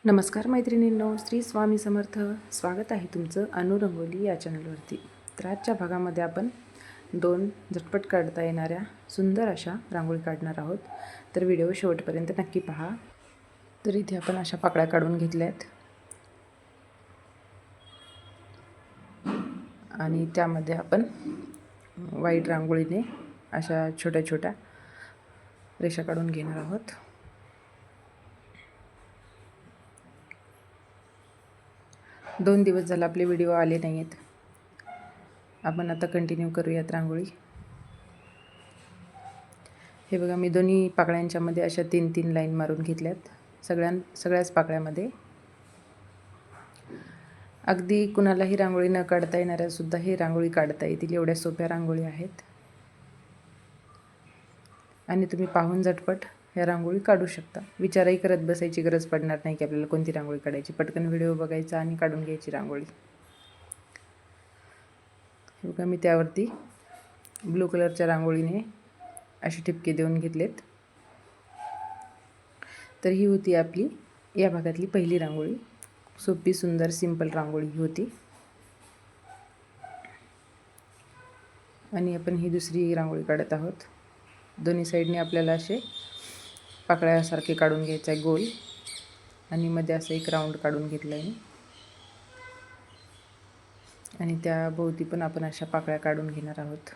नमस्कार मैत्रिणींनो, श्री स्वामी समर्थ. स्वागत आहे तुमचं अनु रंगोली या चॅनलवरती. तर आजच्या भागामध्ये आपण 2 झटपट काढता येणाऱ्या सुंदर अशा रांगोळी काढणार आहोत. तर व्हिडिओ शेवटपर्यंत नक्की पहा. तर इथे आपण अशा पाकळ्या काढून घेतल्यात आणि त्यामध्ये आपण व्हाईट रांगोळीने अशा छोट्या छोट्या रेषा काढून घेणार आहोत. दोन दिवस झाला आपले व्हिडिओ आले नाही आहेत. आपण आता कंटिन्यू करूयात रांगोळी. हे बघा, मी दोन्ही पाकळ्यांच्या मध्ये अशा 3-3 लाईन मारून घेतल्यात. सगळ्याच पाकळ्यामध्ये. अगदी कुणालाही रांगोळी न काढता येणाऱ्या सुद्धा हे रांगोळी काढता येतील, एवढ्या सोप्या रांगोळी आहेत. आणि तुम्ही पाहून झटपट ह्या रांगोळी काढू शकता. विचारही करत बसायची गरज पडणार नाही की आपल्याला कोणती रांगोळी काढायची. पटकन व्हिडिओ बघायचा आणि काढून घ्यायची रांगोळी. हे बघा, मी त्यावरती ब्लू कलरच्या रांगोळीने असे ठिपके देऊन घेतलेत. तर ही होती आपली या भागातली पहिली रांगोळी. सोपी, सुंदर, सिंपल रांगोळी ही होती. आणि आपण ही दुसरी रांगोळी काढत आहोत. दोन्ही साईडने आपल्याला असे पाकळ्यासारखे काढून घ्यायचं आहे गोल, आणि मध्ये असं एक राऊंड काढून घेतलं आहे. आणि त्या भोवती पण आपण अशा पाकळ्या काढून घेणार आहोत.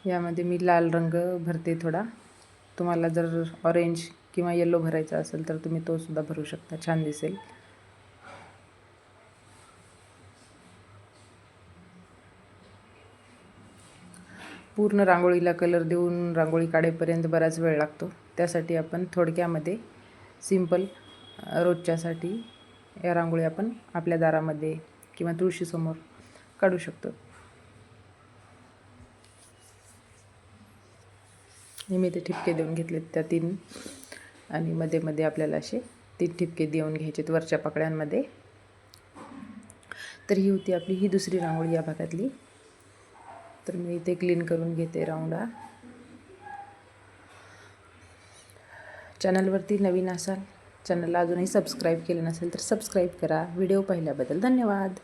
यामध्ये मी लाल रंग भरते थोडा. तुम्हाला जर ऑरेंज किंवा येलो भरायचा असेल तर तुम्ही तो सुद्धा भरू शकता, छान दिसेल. पूर्ण रांगोळीला कलर देऊन रांगोळी काढेपर्यंत बराच वेळ लागतो. त्यासाठी आपण थोडक्यामध्ये सिंपल रोजच्यासाठी या रांगोळी आपण आपल्या दारामध्ये किंवा तुळशीसमोर काढू शकतो. मी ते ठिपके देऊन घेतलेत त्या 3, आणि मध्ये मध्ये आपल्याला असे 3 ठिपके देऊन घ्यायचेत वरच्या पाकळ्यांमध्ये. तर ही होती आपली ही दुसरी रांगोळी या भागातली. तर मी इथे क्लीन करून घेते राऊंड. चॅनलवरती नवीन असाल, चॅनलला अजूनही सबस्क्राईब केलं नसेल तर सबस्क्राईब करा. व्हिडिओ पाहिल्याबद्दल धन्यवाद.